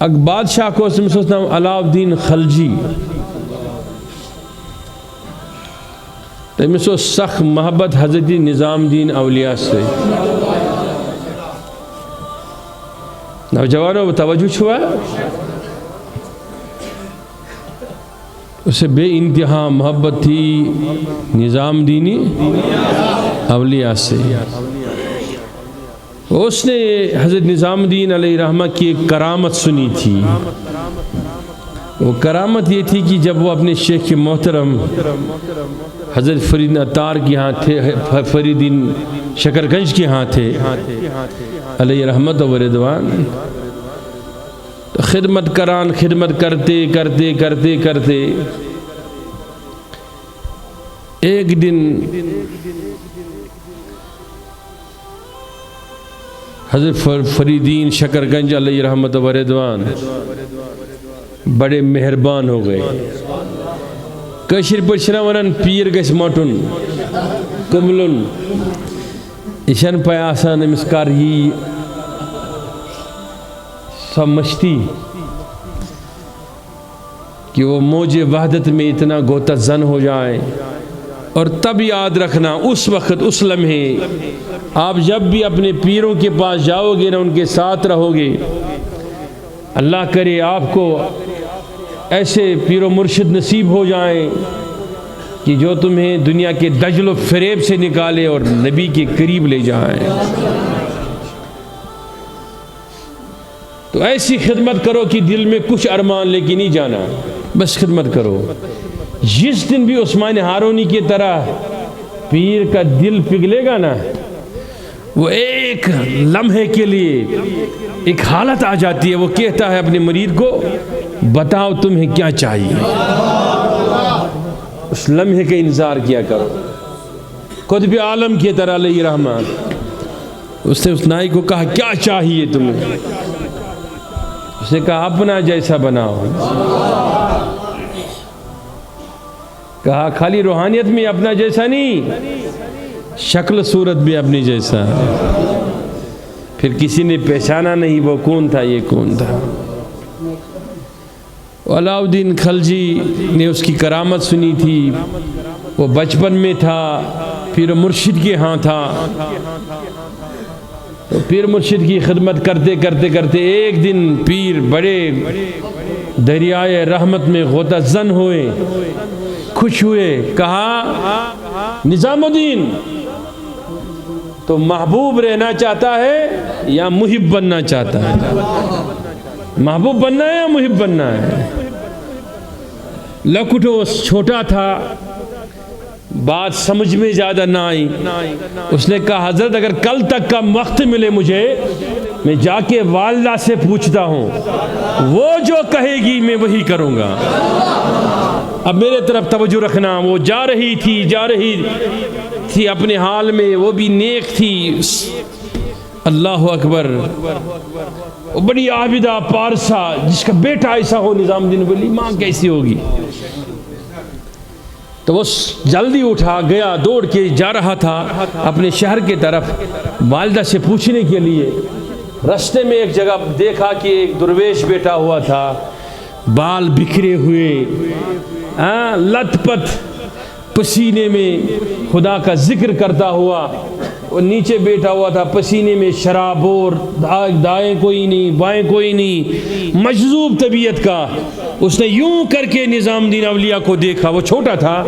اک بادشاہ کو نام علاؤالدین خلجی تمس سخ محبت حضرت نظام الدین اولیاء سے. نوجوانوں توجہ چھوا اسے بے انتہا محبت تھی نظام دینی اولیاء سے. اس نے حضرت نظام الدین علیہ رحمہ کی ایک کرامت سنی تھی. وہ کرامت یہ تھی کہ جب وہ اپنے شیخ محترم حضرت فرید عطار کے ہاں تھے، فریدین شکر گنج کے ہاں تھے علیہ رحمت و رضوان، خدمت کرتے کرتے کرتے کرتے ایک دن حضرت فریدین شکر گنج علیہ رحمت و رضوان بڑے مہربان ہو گئے. کشیر پچھنا ونن پیر گس مٹن کملن اشن پہ آسان امسکار ہی سمجھتی کہ وہ موج وحدت میں اتنا گوتہ زن ہو جائے. اور تب یاد رکھنا اس وقت اس لمحے آپ جب بھی اپنے پیروں کے پاس جاؤ گے نا، ان کے ساتھ رہو گے، اللہ کرے آپ کو ایسے پیر و مرشد نصیب ہو جائیں کہ جو تمہیں دنیا کے دجل و فریب سے نکالے اور نبی کے قریب لے جائیں. تو ایسی خدمت کرو کہ دل میں کچھ ارمان لے کے نہیں جانا، بس خدمت کرو. جس دن بھی عثمان ہارونی کی طرح پیر کا دل پگھلے گا نا، وہ ایک لمحے کے لیے ایک حالت آ جاتی ہے، وہ کہتا ہے اپنے مرید کو بتاؤ تمہیں کیا چاہیے. اس لمحے کا انتظار کیا کرو. قطب عالم کی طرح علیہ رحمہ اس نے اس نائی کو کہا کیا چاہیے تمہیں؟ اس نے کہا اپنا جیسا بناؤ. کہا خالی روحانیت میں اپنا جیسا نہیں، شکل صورت بھی اپنی جیسا. پھر کسی نے پہچانا نہیں وہ کون تھا، یہ کون تھا. علاؤالدین خلجی نے اس کی کرامت سنی تھی. وہ بچپن میں تھا، پیر مرشد کے ہاں تھا. تو پیر مرشد کی خدمت کرتے کرتے کرتے ایک دن پیر بڑے دریائے رحمت میں غوطہ زن ہوئے، خوش ہوئے. کہا نظام الدین تو محبوب رہنا چاہتا ہے یا محب بننا چاہتا ہے؟ محبوب بننا ہے یا محب بننا ہے؟ لکٹو چھوٹا تھا، بات سمجھ میں زیادہ نہ آئی. اس نے کہا حضرت اگر کل تک کا وقت ملے مجھے، میں جا کے والدہ سے پوچھتا ہوں، وہ جو کہے گی میں وہی کروں گا. اب میرے طرف توجہ رکھنا. وہ جا رہی تھی اپنے حال میں، وہ بھی نیک تھی. اللہ اکبر. وہ بڑی عابدہ پارسا، جس کا بیٹا ایسا ہو نظام الدین ولی، ماں کیسی ہوگی؟ تو وہ جلدی اٹھا گیا، دوڑ کے جا رہا تھا اپنے شہر کے طرف والدہ سے پوچھنے کے لیے. رستے میں ایک جگہ دیکھا کہ ایک درویش بیٹھا ہوا تھا، بال بکھرے ہوئے، لت پت، پسینے میں خدا کا ذکر کرتا ہوا. وہ نیچے بیٹھا ہوا تھا، پسینے میں شراب اور دائیں کوئی نہیں بائیں کوئی نہیں، مجذوب طبیعت کا. اس نے یوں کر کے نظام الدین اولیاء کو دیکھا. وہ چھوٹا تھا.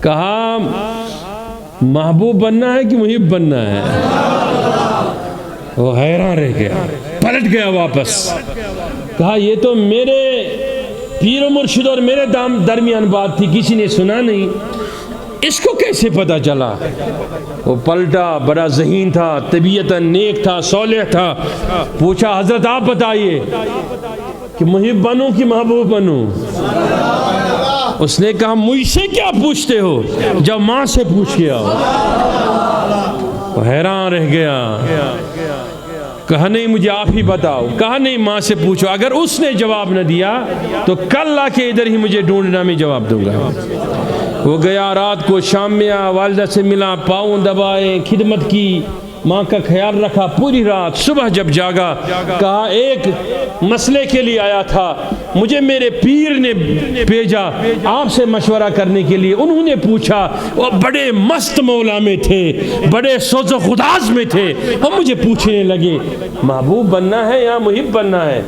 کہا محبوب بننا ہے کہ محب بننا ہے؟ وہ حیران رہ گیا، پلٹ گیا واپس. کہا یہ تو میرے پیر و مرشد اور میرے درمیان بات تھی، کسی نے سنا نہیں، اس کو کیسے پتا چلا؟ وہ پلٹا، بڑا ذہین تھا، طبیعتاً نیک تھا، صالح تھا. پوچھا حضرت آپ بتائیے کہ محب بنوں کہ محبوب بنوں؟ اس نے کہا مجھ سے کیا پوچھتے ہو، جب ماں سے پوچھ کے آؤ. وہ حیران رہ گیا. کہا نہیں مجھے آپ ہی بتاؤ. کہا نہیں ماں سے پوچھو. اگر اس نے جواب نہ دیا تو کل لا کے ادھر ہی مجھے ڈھونڈنا، میں جواب دوں گا. وہ گیا، رات کو شام میں والدہ سے ملا، پاؤں دبائے، خدمت کی. ماں کا خیال رکھا پوری رات. صبح جب جاگا کہا ایک مسئلے کے لیے آیا تھا, مجھے میرے پیر نے بھیجا آپ سے مشورہ کرنے کے لیے. انہوں نے پوچھا, وہ بڑے مست مولا میں تھے, بڑے سوز و خداز میں تھے, وہ مجھے پوچھنے لگے محبوب بننا ہے یا محب بننا ہے.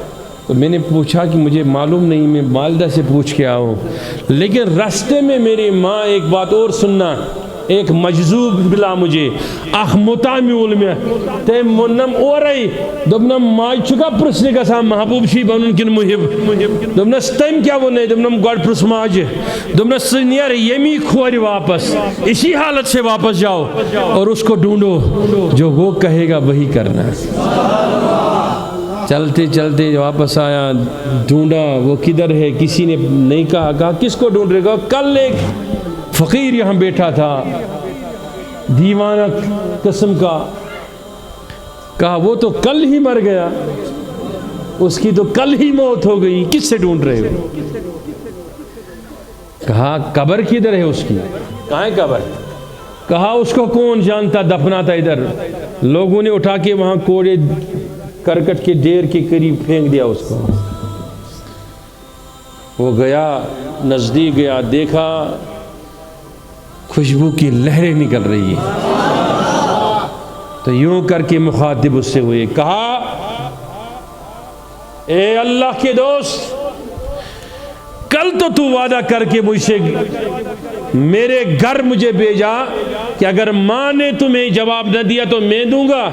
تو میں نے پوچھا کہ مجھے معلوم نہیں, میں والدہ سے پوچھ کے آؤں. لیکن راستے میں میری ماں ایک بات اور سننا, ایک مجذوب بلا مجھے اخ متعمی میں تے منم اورائی دبنم ماج چکا پرسنے کا سا محبوب شی بنن کن محب دبنا ستم کیا وہ نہیں دبنم گوڑ پرس ماج دبنا سنیر یمی کھوری واپس, اسی حالت سے واپس جاؤ اور اس کو ڈھونڈو, جو وہ کہے گا وہی کرنا. چلتے چلتے واپس آیا, ڈھونڈا وہ کدھر ہے, کسی نے نہیں کہا کس کو ڈھونڈ رہے گا. کل ایک فقیر یہاں بیٹھا تھا دیوانہ قسم کا, کہا وہ تو کل ہی مر گیا, اس کی تو کل ہی موت ہو گئی, کس سے ڈھونڈ رہے ہو. کہا قبر کدھر ہے اس کی, کہاں ہے قبر. کہا اس کو کون جانتا, دفنا تھا ادھر, لوگوں نے اٹھا کے وہاں کوڑے کرکٹ کے ڈھیر کے قریب پھینک دیا اس کو. وہ گیا, نزدیک گیا, دیکھا خوشبو کی لہریں نکل رہی ہیں. تو یوں کر کے مخاطب اس سے ہوئے, کہا اے اللہ کے دوست, کل تو وعدہ کر کے مجھ سے میرے گھر مجھے بھیجا کہ اگر ماں نے تمہیں جواب نہ دیا تو میں دوں گا,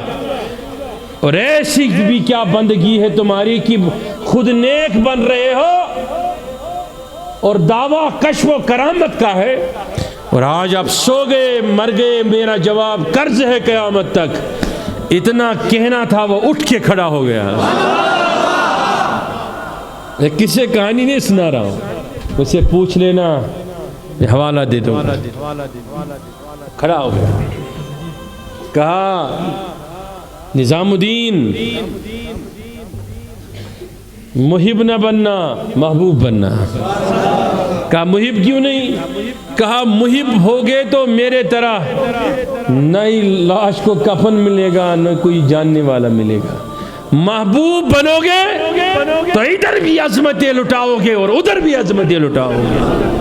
اور ایسی بھی کیا بندگی ہے تمہاری کہ خود نیک بن رہے ہو اور دعویٰ کشف و کرامت کا ہے, اور آج آپ سو گئے مر گئے, میرا جواب قرض ہے قیامت تک. اتنا کہنا تھا وہ اٹھ کے کھڑا ہو گیا. میں کسے کہانی نہیں سنا رہا ہوں, مجھ سے پوچھ لینا, حوالہ دے دو. کھڑا ہو گیا, کہا نظام الدین محب نہ بننا, محبوب بننا. کہا محب کیوں نہیں. کہا محب ہوگے تو میرے طرح نئی لاش کو کفن ملے گا, نہ کوئی جاننے والا ملے گا. محبوب بنو گے تو ادھر بھی عظمتیں لٹاؤ گے اور ادھر بھی عظمتیں لٹاؤ گے.